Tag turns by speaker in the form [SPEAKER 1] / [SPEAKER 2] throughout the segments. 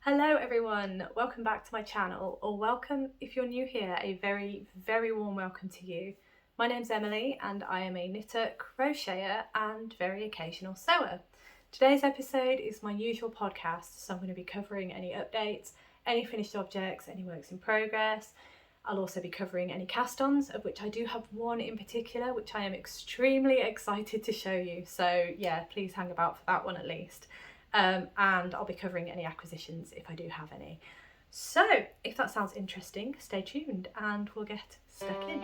[SPEAKER 1] Hello everyone, welcome back to my channel, or welcome if you're new here, a very warm welcome to you. My name's Emily and I am a knitter, crocheter and very occasional sewer. Today's episode is my usual podcast, so I'm going to be covering any updates, any finished objects, any works in progress. I'll also be covering any cast-ons, of which I do have one in particular which I am extremely excited to show you, so yeah, please hang about for that one at least. And I'll be covering any acquisitions if I do have any. So if that sounds interesting, stay tuned and we'll get stuck in.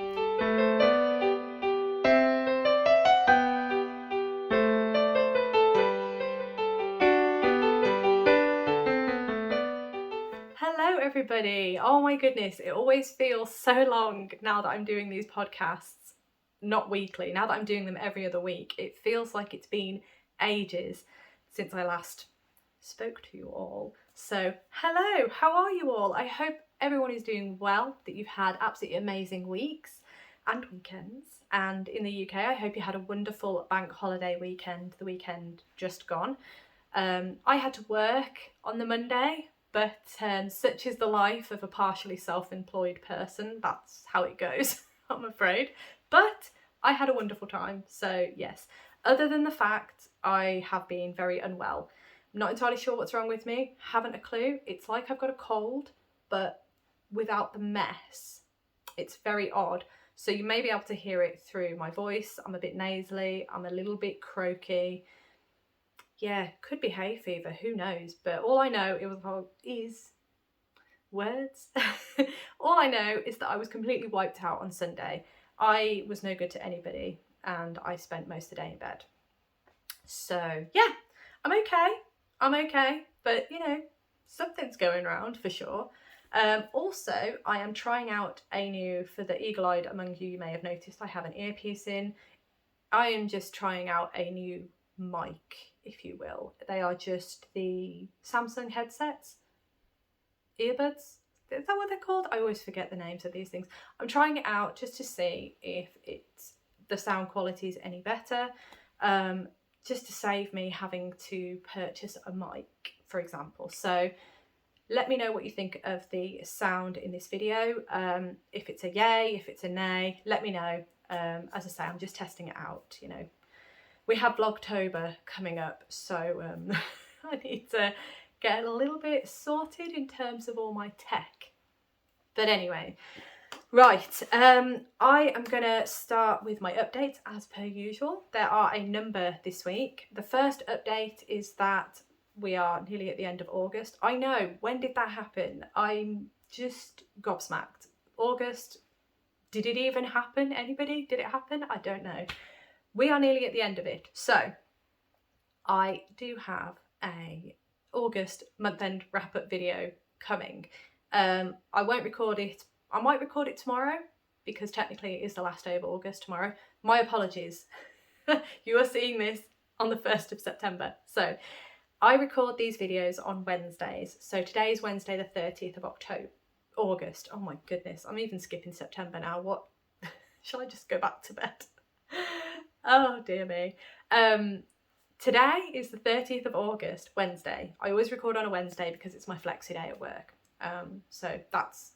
[SPEAKER 1] Hello everybody. Oh my goodness, it always feels so long now that I'm doing these podcasts, not weekly, now that I'm doing them every other week. It feels like it's been ages since I last spoke to you all. So hello, how are you all? I hope everyone is doing well, that you've had absolutely amazing weeks and weekends, and in the UK I hope you had a wonderful bank holiday weekend, the weekend just gone. I had to work on the Monday, but such is the life of a partially self-employed person. That's how it goes, I'm afraid. But I had a wonderful time, so yes. Other than the fact I have been very unwell. I'm not entirely sure what's wrong with me, haven't a clue. It's like I've got a cold, but without the mess. It's very odd. So you may be able to hear it through my voice. I'm a bit nasally, I'm a little bit croaky. Yeah, could be hay fever, who knows? But all I know is words. All I know is that I was completely wiped out on Sunday. I was no good to anybody and I spent most of the day in bed. So yeah, I'm okay, but you know, something's going around for sure. Also, I am trying out a new, for the eagle-eyed among you, you may have noticed I have an earpiece in. I am just trying out a new mic, if you will. They are just the Samsung headsets, earbuds. Is that what they're called? I always forget the names of these things. I'm trying it out just to see if the sound quality is any better. Just to save me having to purchase a mic, for example. So let me know what you think of the sound in this video. If it's a yay, if it's a nay, let me know. As I say, I'm just testing it out, you know. We have Vlogtober coming up, so I need to get a little bit sorted in terms of all my tech. But anyway, right, I am going to start with my updates as per usual. There are a number this week. The first update is that we are nearly at the end of August. I know, when did that happen? I'm just gobsmacked. August, did it even happen? Anybody? Did it happen? I don't know. We are nearly at the end of it. So I do have a August month-end wrap-up video coming. I won't record it. I might record it tomorrow because technically it is the last day of August tomorrow. My apologies. You are seeing this on the 1st of September. So I record these videos on Wednesdays. So today is Wednesday the 30th of August. Oh my goodness, I'm even skipping September now. What? Shall I just go back to bed? Oh dear me. Today is the 30th of August, Wednesday. I always record on a Wednesday because it's my flexi day at work. So that's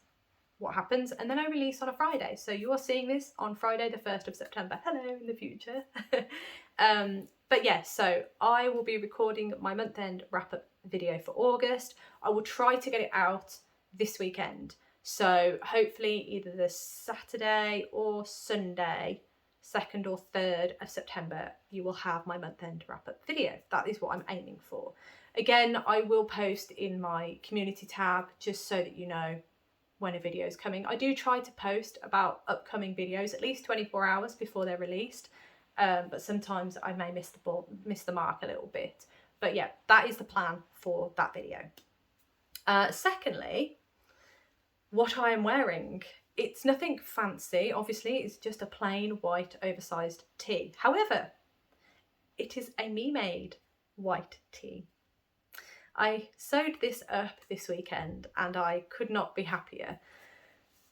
[SPEAKER 1] what happens, and then I release on a Friday. So you are seeing this on Friday the 1st of September. Hello in the future. But yes, so I will be recording my month-end wrap-up video for August. I will try to get it out this weekend. So hopefully either the Saturday or Sunday, 2nd or 3rd of September, you will have my month-end wrap-up video. That is what I'm aiming for. Again, I will post in my community tab just so that you know when a video is coming. I do try to post about upcoming videos at least 24 hours before they're released, but sometimes I may miss the mark a little bit. But yeah, that is the plan for that video. Secondly, what I am wearing. It's nothing fancy, obviously, it's just a plain white oversized tee. However, it is a me-made white tee. I sewed this up this weekend and I could not be happier.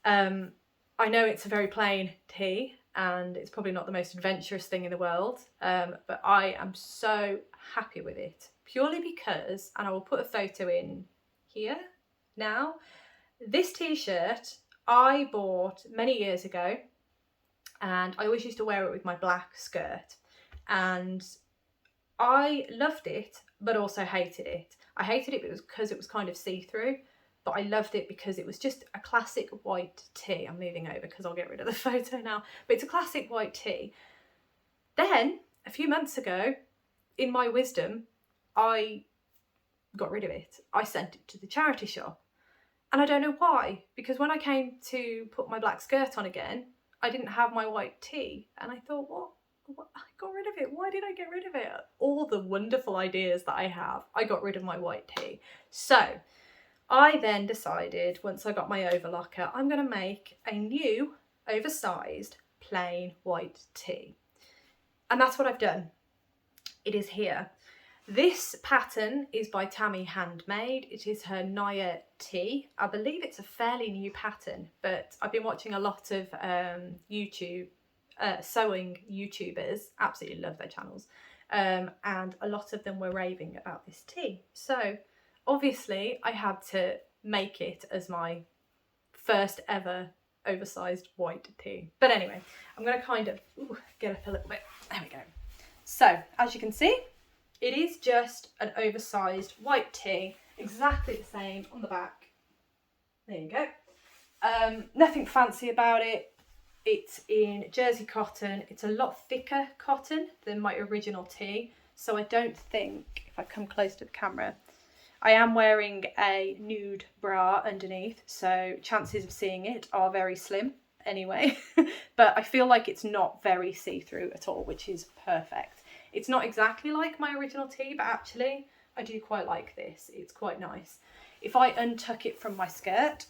[SPEAKER 1] I know it's a very plain tee and it's probably not the most adventurous thing in the world, but I am so happy with it, purely because, and I will put a photo in here now. This t-shirt I bought many years ago, and I always used to wear it with my black skirt, and I loved it but also hated it. I hated it because it was kind of see-through, but I loved it because it was just a classic white tee. I'm moving over because I'll get rid of the photo now, but it's a classic white tee. Then a few months ago, in my wisdom, I got rid of it. I sent it to the charity shop, and I don't know why, because when I came to put my black skirt on again, I didn't have my white tee, and I thought, what? I got rid of it. Why did I get rid of it? All the wonderful ideas that I have, I got rid of my white tee. So I then decided, once I got my overlocker, I'm going to make a new oversized plain white tee. And that's what I've done. It is here. This pattern is by Tammy Handmade. It is her Naya tee. I believe it's a fairly new pattern, but I've been watching a lot of YouTube sewing YouTubers, absolutely love their channels, and a lot of them were raving about this tee. So obviously I had to make it as my first ever oversized white tee. But anyway, I'm going to kind of get up a little bit. There we go. So as you can see, it is just an oversized white tee, exactly the same on the back. There you go. Nothing fancy about it. It's in jersey cotton. It's a lot thicker cotton than my original tee, so I don't think, if I come close to the camera, I am wearing a nude bra underneath, so chances of seeing it are very slim anyway. But I feel like it's not very see-through at all, which is perfect. It's not exactly like my original tee, but actually I do quite like this. It's quite nice. If I untuck it from my skirt,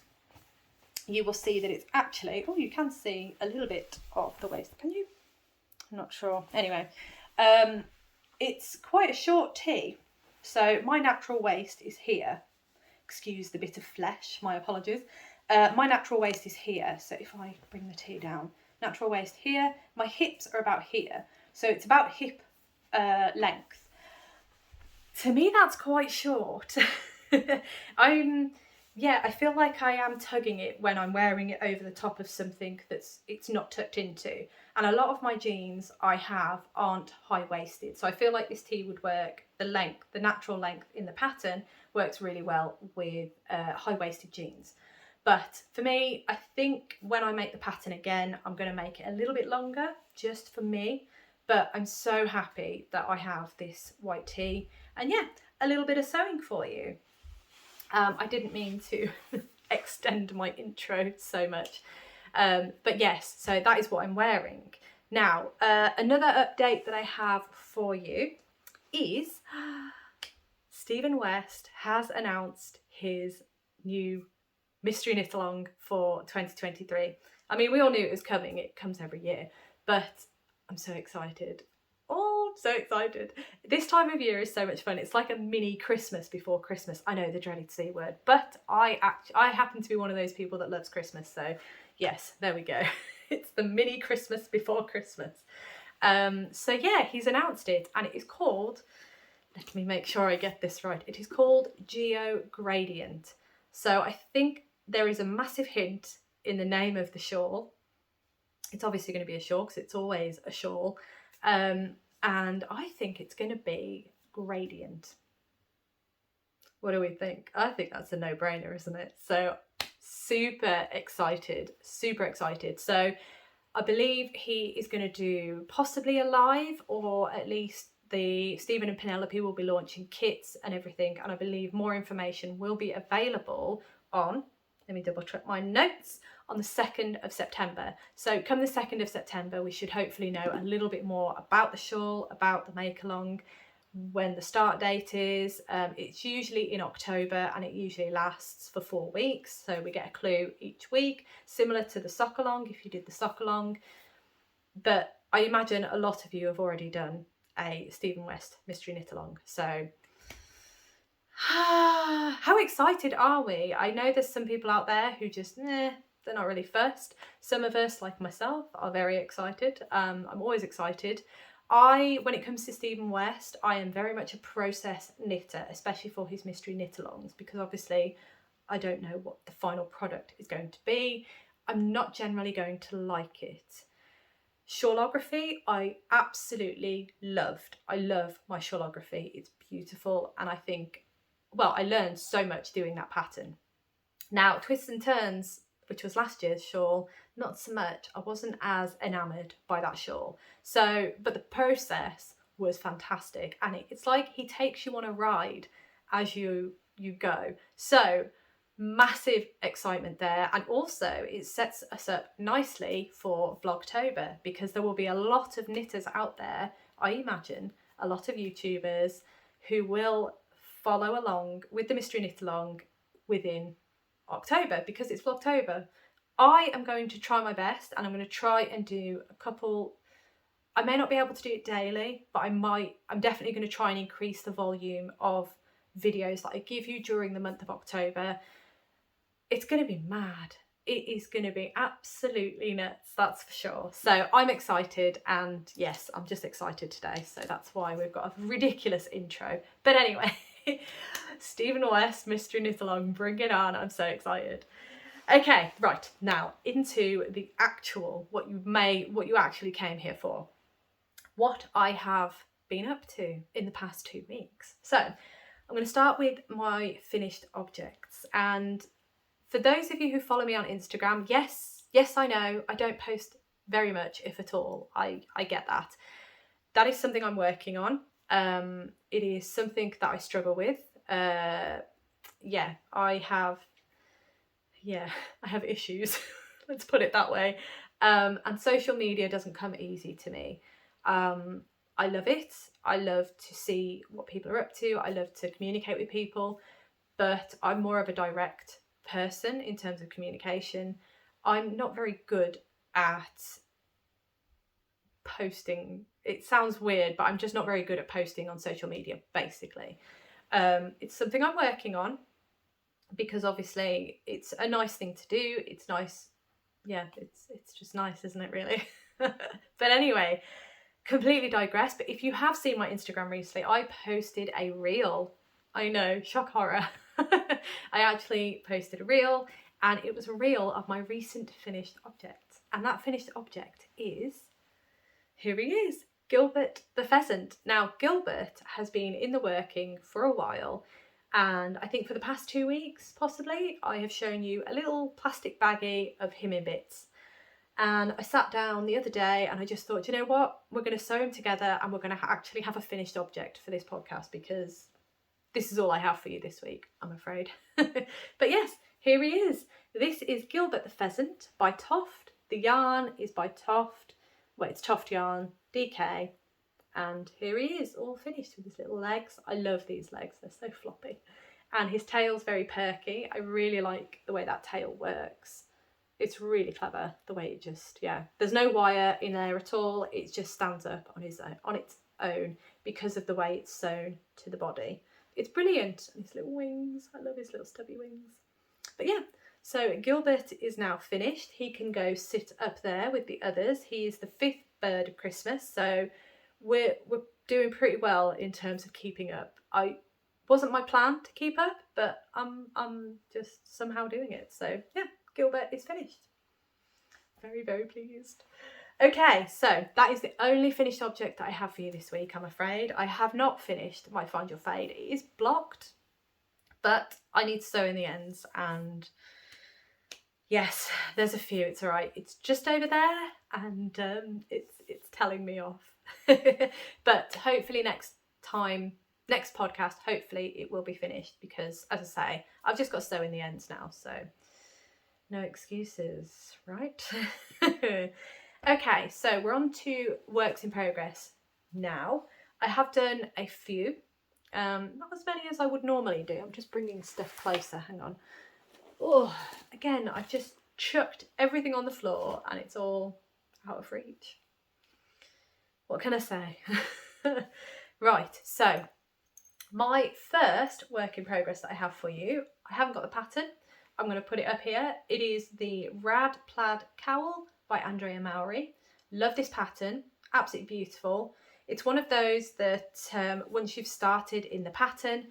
[SPEAKER 1] you will see that it's actually, oh, you can see a little bit of the waist. Can you? I'm not sure. Anyway, it's quite a short tee. So my natural waist is here. Excuse the bit of flesh, my apologies. My natural waist is here. So if I bring the tee down, natural waist here, my hips are about here. So it's about hip length. To me, that's quite short. I feel like I am tugging it when I'm wearing it over the top of something it's not tucked into. And a lot of my jeans I have aren't high-waisted. So I feel like this tee would work, the natural length in the pattern works really well with high-waisted jeans. But for me, I think when I make the pattern again, I'm going to make it a little bit longer, just for me. But I'm so happy that I have this white tee. And yeah, a little bit of sewing for you. I didn't mean to extend my intro so much, but yes, so that is what I'm wearing. Now, another update that I have for you is Stephen West has announced his new mystery knit along for 2023. I mean, we all knew it was coming, it comes every year, but I'm so excited. Oh, so excited. This time of year is so much fun. It's like a mini Christmas before Christmas. I know, the dreaded C word, but I happen to be one of those people that loves Christmas. So yes, there we go. It's the mini Christmas before Christmas. So yeah, he's announced it, and it is called, let me make sure I get this right. It is called Geo Gradient. So I think there is a massive hint in the name of the shawl. It's obviously going to be a shawl because it's always a shawl. And I think it's going to be gradient. What do we think? I think that's a no-brainer, isn't it? So super excited, super excited. So I believe he is going to do possibly a live, or at least the Stephen and Penelope will be launching kits and everything. And I believe more information will be available on, let me double check my notes, on the 2nd of September. So come the 2nd of September, we should hopefully know a little bit more about the shawl, about the make along, when the start date is. It's usually in October, and it usually lasts for 4 weeks. So we get a clue each week, similar to the sock along if you did the sock along. But I imagine a lot of you have already done a Stephen West mystery knit along. So how excited are we? I know there's some people out there who just, they're not really fussed. Some of us, like myself, are very excited. I'm always excited. When it comes to Stephen West, I am very much a process knitter, especially for his mystery knit-alongs, because obviously I don't know what the final product is going to be. I'm not generally going to like it. Shawlography, I absolutely loved. I love my shawlography. It's beautiful, and I think, well, I learned so much doing that pattern. Now, Twists and Turns, which was last year's shawl, not so much. I wasn't as enamoured by that shawl. So, but the process was fantastic, and it's like he takes you on a ride as you go. So, massive excitement there, and also it sets us up nicely for Vlogtober, because there will be a lot of knitters out there, I imagine, a lot of YouTubers who will follow along with the mystery knit along within October, because it's Vlogtober. I am going to try my best, and I'm going to try and do a couple. I may not be able to do it daily, but I'm definitely going to try and increase the volume of videos that I give you during the month of October. It's going to be mad. It is going to be absolutely nuts, that's for sure. So I'm excited, and yes, I'm just excited today. So that's why we've got a ridiculous intro. But anyway, Stephen West, Mystery Knit Along, bring it on. I'm so excited. Okay, right, now into the actual, what you actually came here for. What I have been up to in the past 2 weeks. So I'm going to start with my finished objects, and for those of you who follow me on Instagram, yes, I know I don't post very much, if at all. I get that. That is something I'm working on. It is something that I struggle with. I have issues. Let's put it that way. And social media doesn't come easy to me. I love it. I love to see what people are up to. I love to communicate with people, but I'm more of a direct person in terms of communication. I'm not very good at posting. It sounds weird, but I'm just not very good at posting on social media, basically. It's something I'm working on, because obviously it's a nice thing to do. It's nice. Yeah, it's just nice, isn't it, really? But anyway, completely digress. But if you have seen my Instagram recently, I posted a reel. I know, shock horror. I actually posted a reel, and it was a reel of my recent finished object. And that finished object is, here he is, Gilbert the Pheasant. Now, Gilbert has been in the working for a while, and I think for the past 2 weeks, possibly, I have shown you a little plastic baggie of him in bits. And I sat down the other day and I just thought, you know what, we're going to sew him together, and we're going to actually have a finished object for this podcast, because this is all I have for you this week, I'm afraid. But yes, here he is. This is Gilbert the Pheasant by Toft. The yarn is by Toft. Well, it's Toft yarn, DK. And here he is, all finished with his little legs. I love these legs, they're so floppy. And his tail's very perky. I really like the way that tail works. It's really clever, the way it just, there's no wire in there at all. It just stands up on its own because of the way it's sewn to the body. It's brilliant. And his little wings, I love his little stubby wings. But yeah, so Gilbert is now finished. He can go sit up there with the others. He is the 5th bird of Christmas, so we're doing pretty well in terms of keeping up. Wasn't my plan to keep up, but I'm just somehow doing it. So yeah, Gilbert is finished. Very, very pleased. Okay, so that is the only finished object that I have for you this week, I'm afraid. I have not finished my Find Your Fade. It is blocked, but I need to sew in the ends, and yes, there's a few, it's all right. It's just over there, and it's telling me off. But hopefully next podcast, hopefully it will be finished, because as I say, I've just got to sew in the ends now, so no excuses, right? Okay, so we're on to works in progress now. I have done a few, not as many as I would normally do. I'm just bringing stuff closer, hang on. Oh, again, I've just chucked everything on the floor and it's all out of reach. What can I say? Right, so my first work in progress that I have for you, I haven't got the pattern. I'm going to put it up here. It is the Rad Plaid Cowl by Andrea Mowry. Love this pattern, absolutely beautiful. It's one of those that once you've started in the pattern,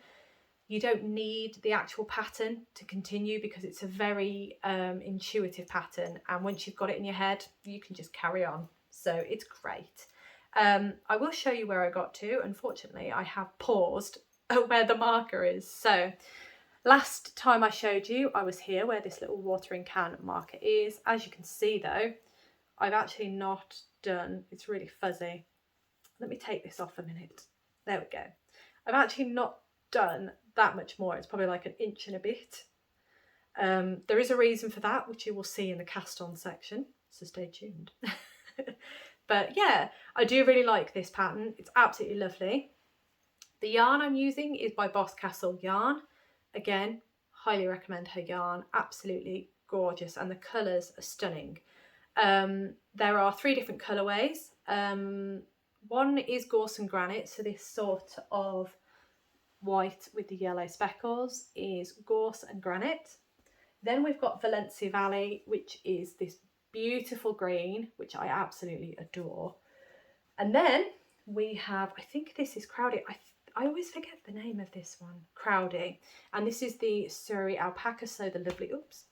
[SPEAKER 1] you don't need the actual pattern to continue because it's a very intuitive pattern, and once you've got it in your head, you can just carry on. So it's great. I will show you where I got to. Unfortunately, I have paused at where the marker is. So last time I showed you, I was here where this little watering can marker is. As you can see though, I've actually not done, it's really fuzzy. Let me take this off a minute. There we go. I've actually not done that much more. It's probably like an inch and a bit. There is a reason for that, which you will see in the cast on section, so stay tuned. But yeah, I do really like this pattern. It's absolutely lovely. The yarn I'm using is by Boscastle Yarn. Again, highly recommend her yarn. Absolutely gorgeous, and the colours are stunning. There are 3 different colourways. One is Gorse and Granite, so this sort of white with the yellow speckles is Gorse and Granite. Then we've got Valencia Valley, which is this beautiful green, which I absolutely adore. And then we have, I think this is Crowdy. I always forget the name of this one, Crowdy. And this is the Surrey Alpaca, so the lovely, oops.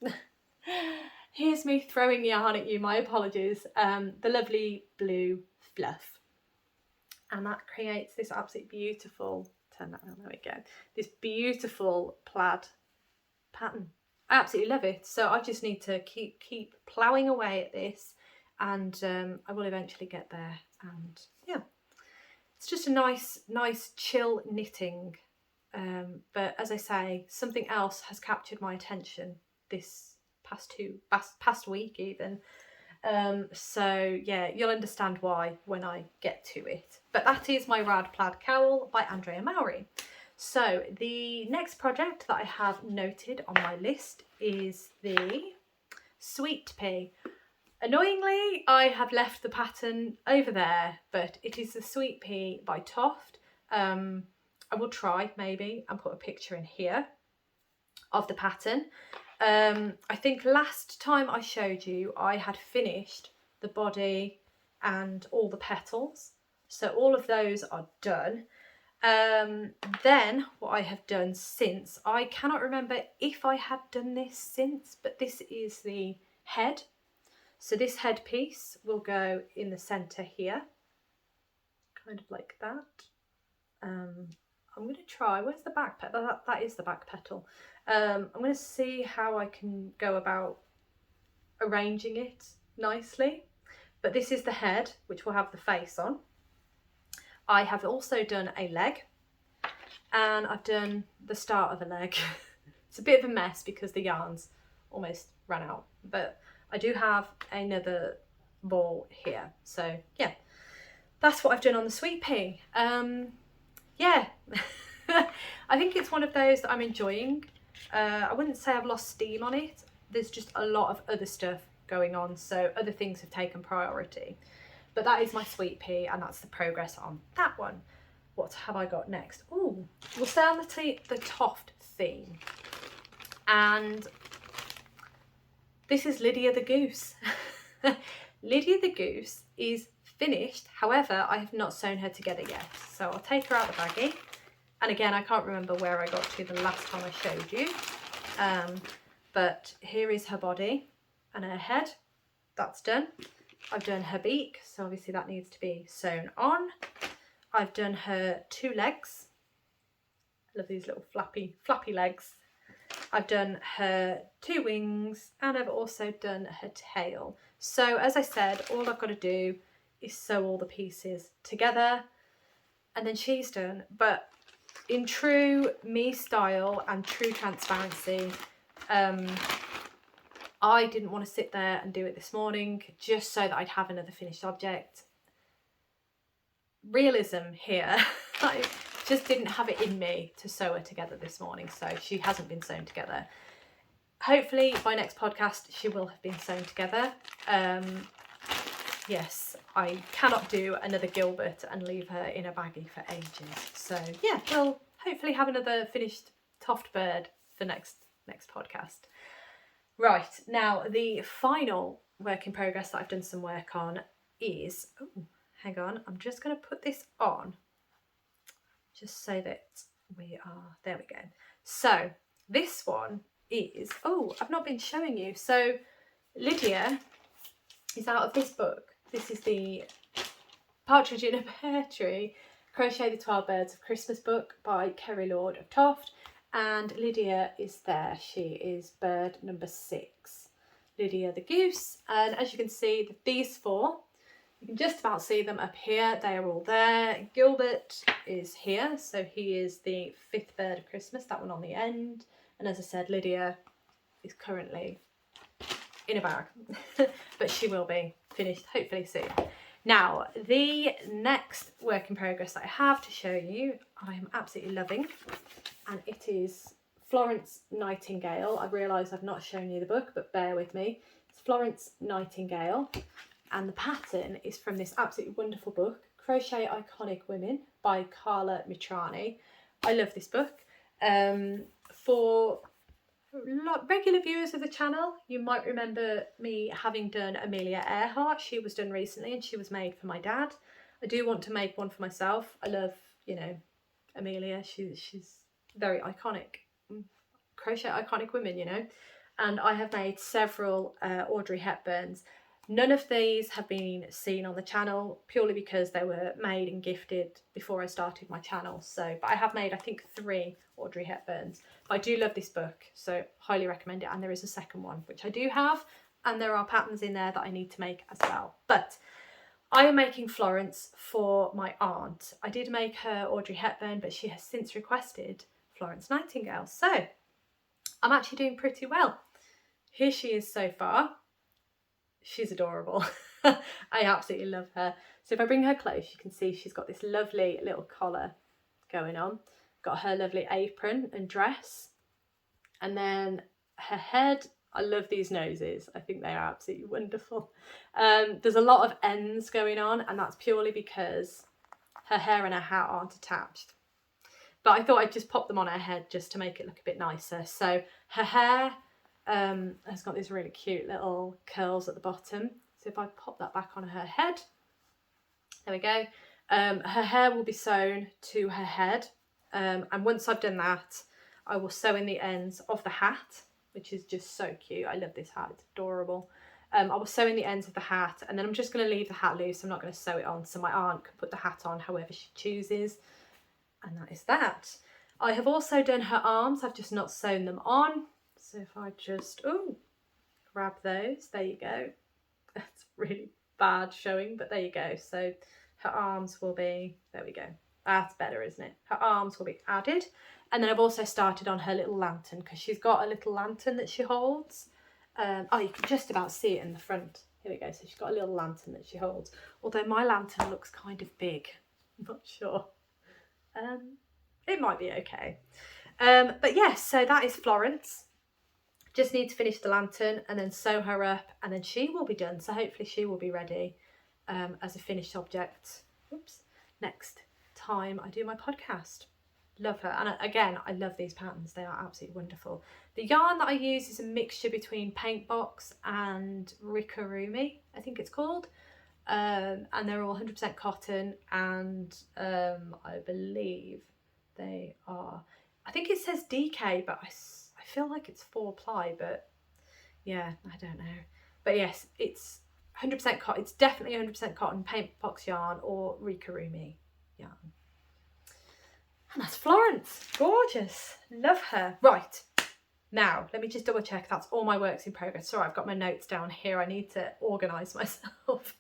[SPEAKER 1] Here's me throwing yarn at you, my apologies. The lovely blue fluff. And that creates this absolutely beautiful, turn that around, there we go. This beautiful plaid pattern. I absolutely love it. So I just need to keep ploughing away at this, and I will eventually get there. And yeah, it's just a nice chill knitting. But as I say, something else has captured my attention this past week even. So yeah, you'll understand why when I get to it. But that is my Rad Plaid Cowl by Andrea Mowry. So the next project that I have noted on my list is the Sweet Pea. Annoyingly, I have left the pattern over there, but it is the Sweet Pea by Toft. I will try maybe and put a picture in here of the pattern. I think last time I showed you, I had finished the body and all the petals. So all of those are done. Then what I have done since, I cannot remember if I had done this since, but this is the head. So this headpiece will go in the centre here, kind of like that. I'm going to try, where's the back petal? That is the back petal. I'm going to see how I can go about arranging it nicely. But this is the head, which will have the face on. I have also done a leg, and I've done the start of a leg. It's a bit of a mess because the yarns almost ran out, but I do have another ball here. So yeah, that's what I've done on the Sweet Pea. Yeah, I think it's one of those that I'm enjoying. I wouldn't say I've lost steam on it. There's just a lot of other stuff going on, so other things have taken priority. But that is my Sweet Pea, and that's the progress on that one. What have I got next? Oh, we'll stay on the Toft theme. And this is Lydia the Goose. Lydia the Goose is finished. However, I have not sewn her together yet. So I'll take her out the baggie. And again, I can't remember where I got to the last time I showed you. But here is her body and her head. That's done. I've done her beak, so obviously that needs to be sewn on. I've done her 2 legs. I love these little flappy legs. I've done her 2 wings, and I've also done her tail. So as I said, all I've got to do is sew all the pieces together, and then she's done. But in true me style and true transparency, I didn't want to sit there and do it this morning just so that I'd have another finished object. Realism here. I just didn't have it in me to sew her together this morning, so she hasn't been sewn together. Hopefully by next podcast she will have been sewn together. Yes, I cannot do another Gilbert and leave her in a baggie for ages. So yeah, we'll hopefully have another finished Toft bird for next podcast. Right, now the final work in progress that I've done some work on is, oh, hang on, I'm just going to put this on just so that we are, there we go. So this one is, oh, I've not been showing you. So Lydia is out of this book. This is the Partridge in a Pear Tree, Crochet the 12 Birds of Christmas book by Kerry Lord of Toft. And Lydia is there. She is bird number 6, Lydia the Goose. And as you can see, these 4, you can just about see them up here. They are all there. Gilbert is here. So he is the 5th bird of Christmas, that one on the end. And as I said, Lydia is currently in a bag, but she will be finished hopefully soon. Now, the next work in progress that I have to show you, I am absolutely loving, and it is Florence Nightingale. I realise I've not shown you the book, but bear with me. It's Florence Nightingale, and the pattern is from this absolutely wonderful book, Crochet Iconic Women by Carla Mitrani. I love this book. For regular viewers of the channel, you might remember me having done Amelia Earhart. She was done recently and she was made for my dad. I do want to make one for myself. I love, you know, Amelia. She's very iconic. Crochet iconic women, you know. And I have made several Audrey Hepburns. None of these have been seen on the channel purely because they were made and gifted before I started my channel. So, but I have made, I think, 3 Audrey Hepburns. But I do love this book, so highly recommend it. And there is a second one, which I do have. And there are patterns in there that I need to make as well. But I am making Florence for my aunt. I did make her Audrey Hepburn, but she has since requested Florence Nightingale. So I'm actually doing pretty well. Here she is so far. She's adorable. I absolutely love her. So if I bring her close, you can see she's got this lovely little collar going on. Got her lovely apron and dress. And then her head, I love these noses. I think they are absolutely wonderful. There's a lot of ends going on, and that's purely because her hair and her hat aren't attached. But I thought I'd just pop them on her head just to make it look a bit nicer. So her hair has got these really cute little curls at the bottom. So if I pop that back on her head, there we go. Her hair will be sewn to her head. And once I've done that, I will sew in the ends of the hat, which is just so cute. I love this hat, it's adorable. I will sew in the ends of the hat, and then I'm just going to leave the hat loose. I'm not going to sew it on, so my aunt can put the hat on however she chooses. And that is that. I have also done her arms. I've just not sewn them on. So if I just, grab those, there you go. That's really bad showing, but there you go. So her arms will be, there we go. That's better, isn't it? Her arms will be added. And then I've also started on her little lantern, because she's got a little lantern that she holds. You can just about see it in the front. Here we go. So she's got a little lantern that she holds. Although my lantern looks kind of big. I'm not sure. It might be okay. But yes, so that is Florence. Just need to finish the lantern and then sew her up, and then she will be done. So hopefully she will be ready as a finished object. Oops. Next time I do my podcast. Love her. And again, I love these patterns. They are absolutely wonderful. The yarn that I use is a mixture between Paint Box and Rikorumi, I think it's called. And they're all 100% cotton, and I believe they are, I think it says DK, but I feel like it's 4-ply, but yeah, I don't know. But yes, it's 100% cotton. It's definitely 100% cotton, Paint Box yarn or Rikorumi yarn. And that's Florence. Gorgeous. Love her. Right. Now, let me just double check that's all my works in progress. Sorry, I've got my notes down here. I need to organise myself.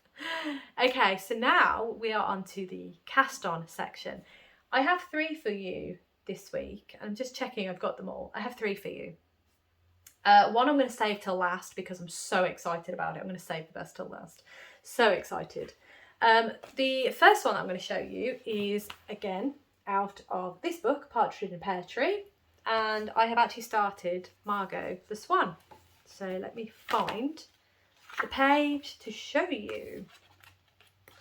[SPEAKER 1] Okay, so now we are on to the cast on section. I have 3 for you this week. I'm just checking I've got them all. I have 3 for you. One I'm going to save till last because I'm so excited about it. I'm going to save the best till last. So excited. The first one I'm going to show you is, again, out of this book, Partridge in a Pear Tree. And I have actually started Margot the Swan. So let me find the page to show you.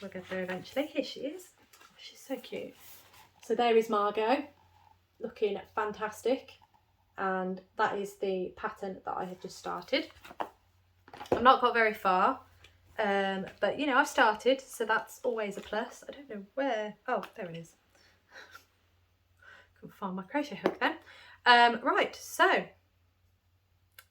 [SPEAKER 1] We'll get there eventually. Here she is. Oh, she's so cute. So there is Margot, looking fantastic. And that is the pattern that I have just started. I've not got very far. But you know, I've started, so that's always a plus. I don't know where, oh, there it is. Couldn't find my crochet hook then. Right, so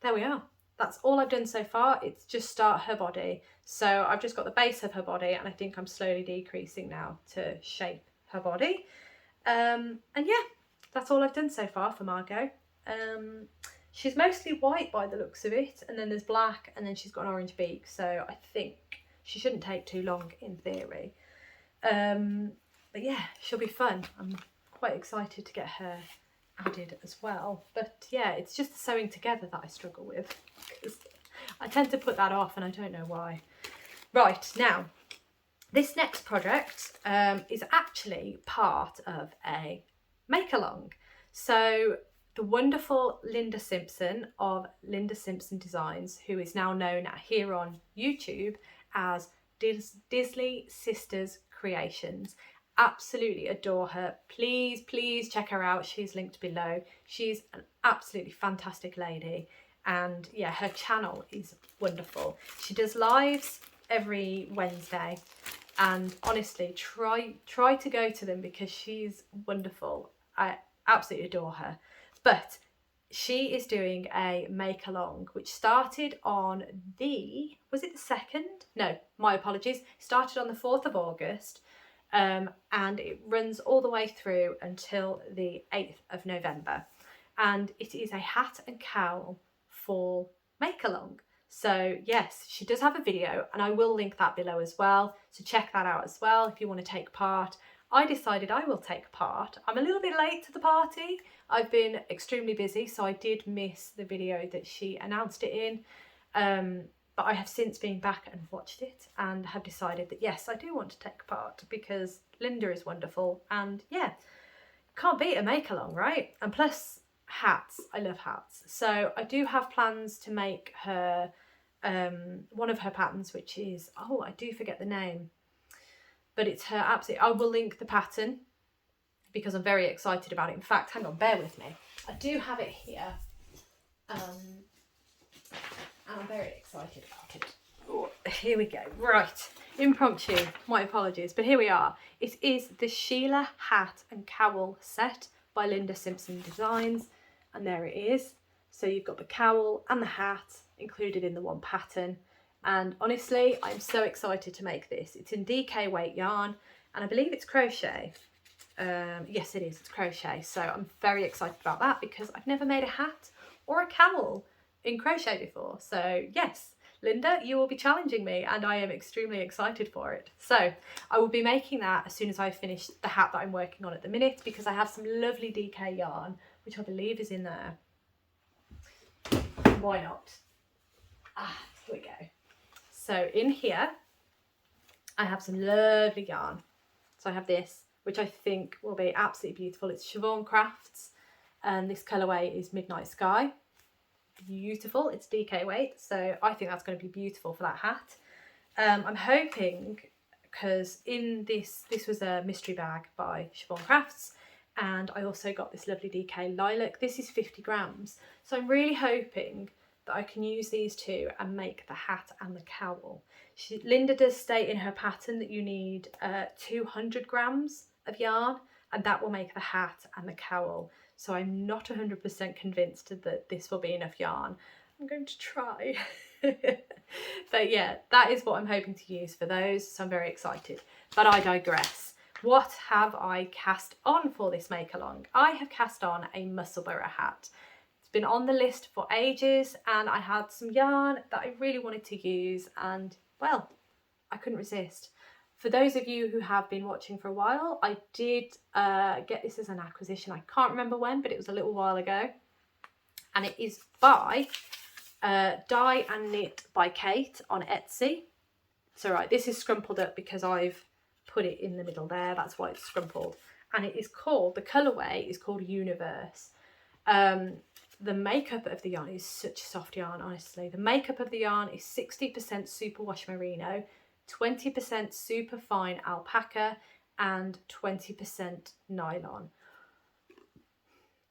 [SPEAKER 1] there we are. That's all I've done so far. It's just start her body. So I've just got the base of her body, and I think I'm slowly decreasing now to shape her body. And yeah, that's all I've done so far for Margot. She's mostly white by the looks of it, and then there's black, and then she's got an orange beak, so I think she shouldn't take too long in theory. But yeah, she'll be fun. I'm quite excited to get her added as well. But yeah, it's just the sewing together that I struggle with, because I tend to put that off and I don't know why. Right, now this next project is actually part of a make-along. So the wonderful Linda Simpson of Linda Simpson Designs, who is now known here on YouTube as Disley Sisterz Creationz. Absolutely adore her. Please, please check her out. She's linked below. She's an absolutely fantastic lady. And yeah, her channel is wonderful. She does lives every Wednesday. And honestly, try to go to them because she's wonderful. I absolutely adore her. But she is doing a make along, which started on the, was it the 2nd? No, my apologies. Started on the 4th of August. And it runs all the way through until the 8th of November. And it is a hat and cowl fall make along. So yes, she does have a video, and I will link that below as well. So check that out as well if you want to take part. I decided I will take part. I'm a little bit late to the party. I've been extremely busy, so I did miss the video that she announced it in. But I have since been back and watched it and have decided that yes, I do want to take part because Linda is wonderful, and yeah, can't beat a make along, right? And plus hats, I love hats. So I do have plans to make her one of her patterns, which is, oh, I do forget the name, but it's her absolute, I will link the pattern because I'm very excited about it. In fact, hang on, bear with me. I do have it here. And I'm very excited about it. Oh, here we go. Right, impromptu, my apologies, but here we are. It is the Sheila Hat Cowl Set by Linda Simpson Designs, and there it is. So you've got the cowl and the hat included in the one pattern, and honestly, I'm so excited to make this. It's in DK weight yarn, and I believe it's crochet. Yes, it is, it's crochet, so I'm very excited about that because I've never made a hat or a cowl in crochet before. So yes, Linda, you will be challenging me, and I am extremely excited for it. So I will be making that as soon as I finish the hat that I'm working on at the minute, because I have some lovely DK yarn, which I believe is in there. Why not? Here we go. So in here, I have some lovely yarn. So I have this, which I think will be absolutely beautiful. It's Siobhan Crafts, and this colourway is Midnight Sky. Beautiful, it's DK weight, so I think that's going to be beautiful for that hat. I'm hoping, because in this was a mystery bag by Siobhan Crafts, and I also got this lovely DK lilac. This is 50 grams, so I'm really hoping that I can use these two and make the hat and the cowl. Linda does state in her pattern that you need 200 grams of yarn, and that will make the hat and the cowl. So I'm not 100% convinced that this will be enough yarn. I'm going to try. But yeah, that is what I'm hoping to use for those, so I'm very excited. But I digress. What have I cast on for this make along? I have cast on a Musselburgh hat. It's been on the list for ages, and I had some yarn that I really wanted to use, and well, I couldn't resist. For those of you who have been watching for a while, I did get this as an acquisition. I can't remember when, but it was a little while ago. And it is by Dye and Knit by Kate on Etsy. So right, this is scrumpled up because I've put it in the middle there. That's why it's scrumpled. And it is called, the colourway is called Universe. The makeup of the yarn is such a soft yarn, honestly. The makeup of the yarn is 60% superwash merino, 20% super fine alpaca, and 20% nylon.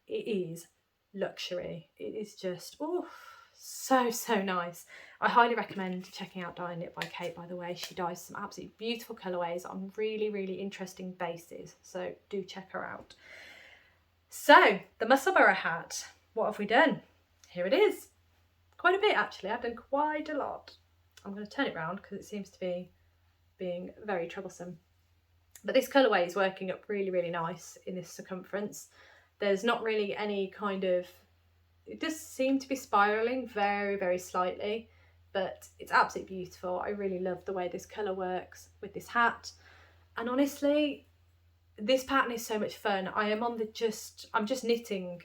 [SPEAKER 1] It is luxury. It is just, oh, so nice. I highly recommend checking out Dye and Knit by Kate, by the way. She dyes some absolutely beautiful colourways on really interesting bases, so do check her out. So the Musselburgh hat, what have we done? Here it is. Quite a bit actually, I've done quite a lot. I'm going to turn it around because it seems to be being very troublesome. But this colourway is working up really nice in this circumference. There's not really any kind of, it does seem to be spiralling very slightly, but it's absolutely beautiful. I really love the way this colour works with this hat. And honestly, this pattern is so much fun. I'm just knitting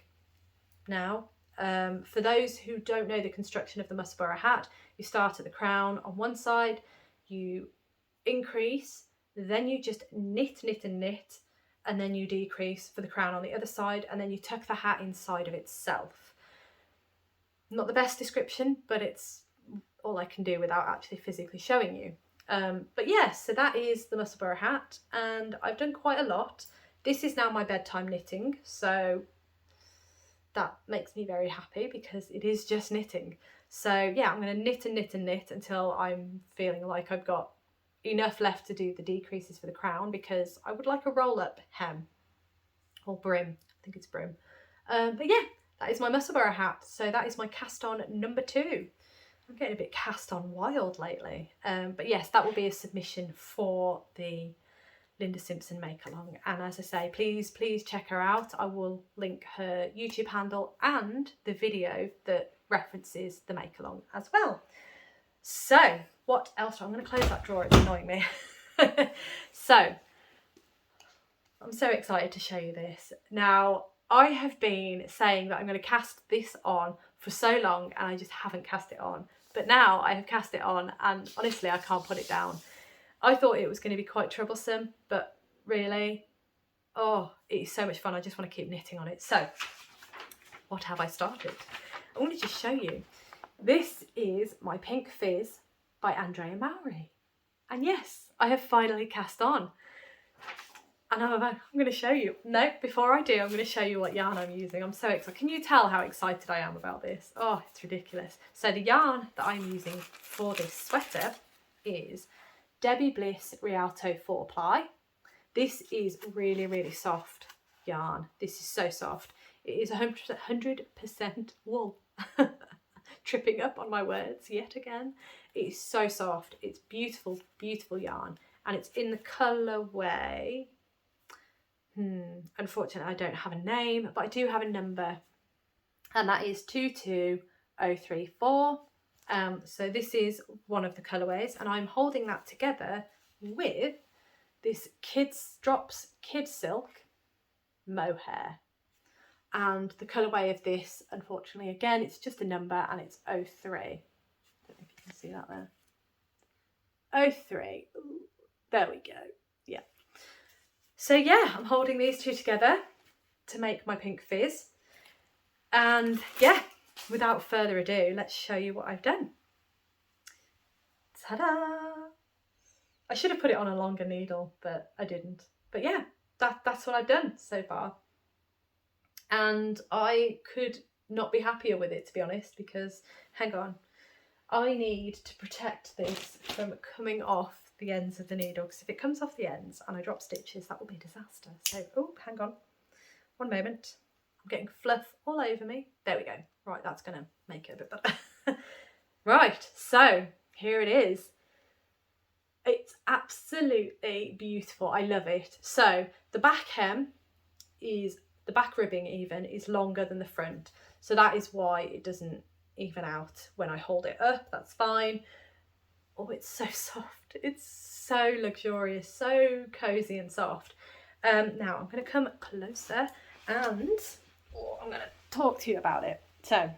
[SPEAKER 1] now. For those who don't know the construction of the Musselburgh hat, you start at the crown on one side, you increase, then you just knit, and then you decrease for the crown on the other side, and then you tuck the hat inside of itself. Not the best description, but it's all I can do without actually physically showing you. But yeah, so that is the Musselburgh hat, and I've done quite a lot. This is now my bedtime knitting, so that makes me very happy because it is just knitting. So yeah, I'm going to knit and knit until I'm feeling like I've got enough left to do the decreases for the crown, because I would like a roll-up hem or brim. I think it's brim. But yeah, that is my Musselburgh hat. So that is my cast on number 2. I'm getting a bit cast on wild lately. But yes, that will be a submission for the Linda Simpson make along. And as I say, please check her out. I will link her YouTube handle and the video that references the make along as well. So what else? I'm going to close that drawer, it's annoying me. So I'm so excited to show you this. Now, I have been saying that I'm going to cast this on for so long and I just haven't cast it on. But now I have cast it on and honestly I can't put it down. I thought it was going to be quite troublesome, but really, oh, it's so much fun. I just want to keep knitting on it. So what have I started? I want to just show you. This is my Pink Fizz by Andrea Mowry. And yes, I have finally cast on. And I'm going to show you. No, before I do, I'm going to show you what yarn I'm using. I'm so excited. Can you tell how excited I am about this? Oh, it's ridiculous. So the yarn that I'm using for this sweater is Debbie Bliss Rialto 4-ply. This is really soft yarn. This is so soft. It is 100% wool. Tripping up on my words yet again. It is so soft. It's beautiful yarn, and it's in the colourway. Unfortunately, I don't have a name, but I do have a number, and that is 22034. So this is one of the colourways, and I'm holding that together with this Kids Drops Kid Silk mohair. And the colourway of this, unfortunately, again, it's just a number and it's 03. I don't know if you can see that there. 03. Ooh, there we go. Yeah. So yeah, I'm holding these two together to make my Pink Fizz. And yeah, without further ado, let's show you what I've done. Ta-da! I should have put it on a longer needle, but I didn't. But yeah, that's what I've done so far. And I could not be happier with it, to be honest, because, hang on, I need to protect this from coming off the ends of the needle, because if it comes off the ends and I drop stitches, that will be a disaster. So, oh, hang on, one moment. I'm getting fluff all over me. There we go. Right, that's going to make it a bit better. Right, so here it is. It's absolutely beautiful. I love it. So the back hem is, the back ribbing even, is longer than the front. So that is why it doesn't even out when I hold it up. That's fine. Oh, it's so soft. It's so luxurious, so cozy and soft. Now I'm going to come closer and I'm going to talk to you about it. So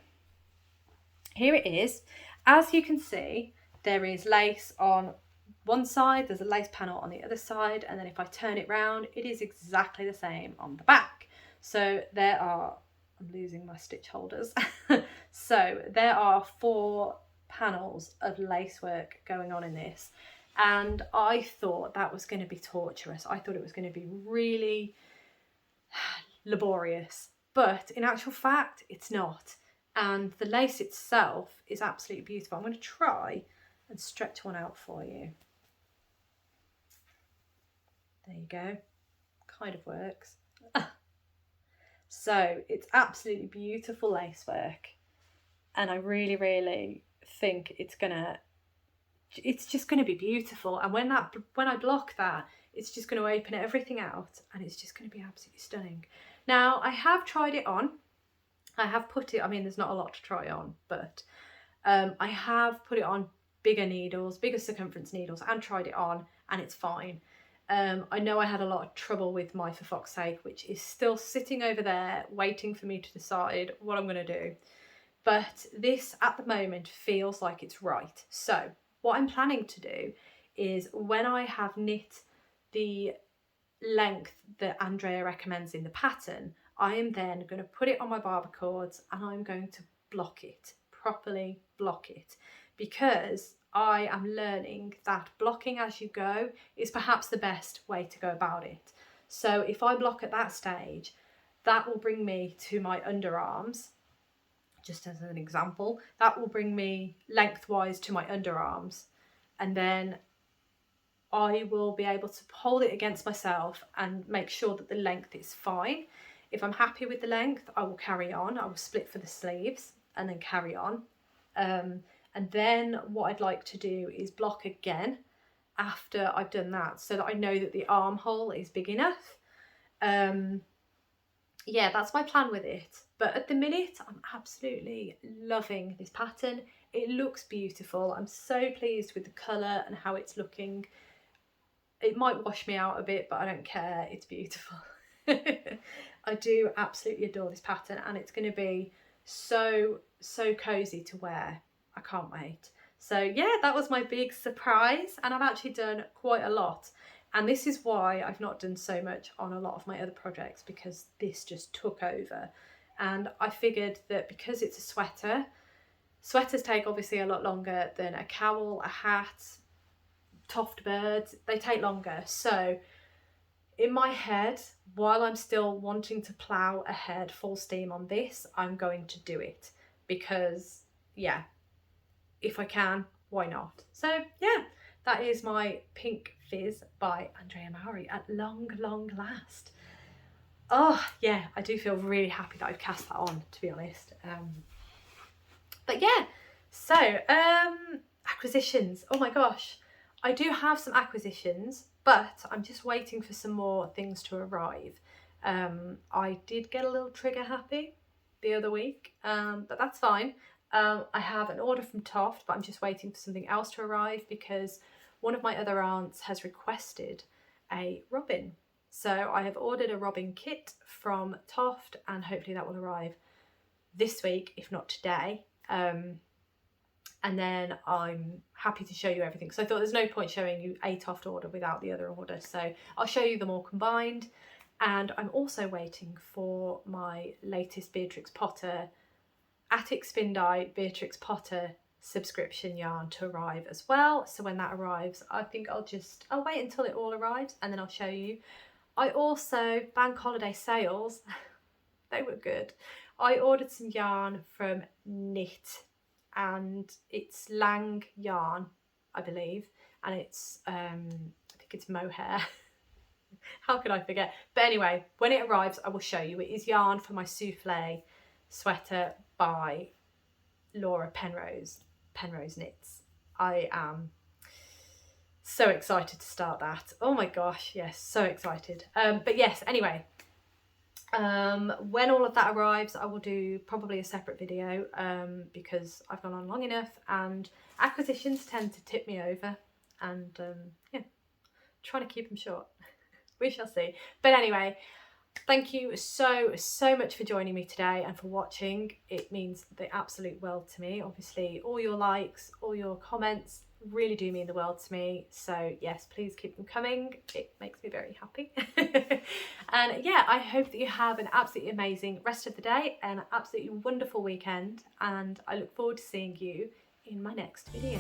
[SPEAKER 1] here it is. As you can see, there is lace on one side, there's a lace panel on the other side, and then if I turn it round, it is exactly the same on the back. So there are, I'm losing my stitch holders. So there are 4 panels of lace work going on in this, and I thought that was going to be torturous. I thought it was going to be really laborious, but in actual fact, it's not. and the lace itself is absolutely beautiful. I'm going to try and stretch one out for you. There you go, kind of works. So it's absolutely beautiful lace work, and I really, really think it's just gonna be beautiful. And when I block that, it's just going to open everything out, and it's just going to be absolutely stunning. Now, I have tried it on. I have put it, I mean, there's not a lot to try on, but I have put it on bigger needles, bigger circumference needles, and tried it on, and it's fine. I know I had a lot of trouble with my For Fox's Sake, which is still sitting over there waiting for me to decide what I'm going to do. But this at the moment feels like it's right. So what I'm planning to do is, when I have knit the length that Andrea recommends in the pattern, I am then going to put it on my barber cords, and I'm going to block it, properly block it, because I am learning that blocking as you go is perhaps the best way to go about it. So if I block at that stage, that will bring me to my underarms, just as an example. That will bring me lengthwise to my underarms, and then I will be able to hold it against myself and make sure that the length is fine. If I'm happy with the length, I will carry on. I will split for the sleeves and then carry on. And then what I'd like to do is block again after I've done that, so that I know that the armhole is big enough. Yeah, that's my plan with it. But at the minute, I'm absolutely loving this pattern. It looks beautiful. I'm so pleased with the colour and how it's looking. It might wash me out a bit, but I don't care. It's beautiful. I do absolutely adore this pattern, and it's going to be so cozy to wear. I can't wait. So yeah, that was my big surprise, and I've actually done quite a lot. And this is why I've not done so much on a lot of my other projects, because this just took over. And I figured that because it's a sweater, sweaters take obviously a lot longer than a cowl, a hat, Toft birds, they take longer. So in my head, while I'm still wanting to plough ahead full steam on this, I'm going to do it, because yeah, if I can, why not? So yeah, that is my pink Fizz by Andrea Mowry at long last. Oh yeah, I do feel really happy that I've cast that on, to be honest. But yeah, so acquisitions. Oh my gosh, I do have some acquisitions, but I'm just waiting for some more things to arrive. I did get a little trigger happy the other week, but that's fine. I have an order from Toft, but I'm just waiting for something else to arrive, because one of my other aunts has requested a robin. So I have ordered a robin kit from Toft, and hopefully that will arrive this week, if not today. And then I'm happy to show you everything. So I thought there's no point showing you a Toft order without the other order. So I'll show you them all combined. And I'm also waiting for my latest Beatrix Potter Attic Spin Dye Beatrix Potter subscription yarn to arrive as well. So when that arrives, I think I'll wait until it all arrives, and then I'll show you. I also, bank holiday sales, they were good. I ordered some yarn from Knit, and it's Lang yarn, I believe, and it's I think it's mohair. How could I forget? But anyway, when it arrives, I will show you. It is yarn for my souffle sweater by Laura Penrose Knits. I am so excited to start that. Oh my gosh, yes, so excited. But yes, anyway, when all of that arrives, I will do probably a separate video, because I've gone on long enough, and acquisitions tend to tip me over, and yeah, trying to keep them short. We shall see. But anyway, thank you so much for joining me today and for watching. It means the absolute world to me. Obviously, all your likes, all your comments really do mean the world to me. So yes, please keep them coming. It makes me very happy. And yeah, I hope that you have an absolutely amazing rest of the day and an absolutely wonderful weekend. And I look forward to seeing you in my next video.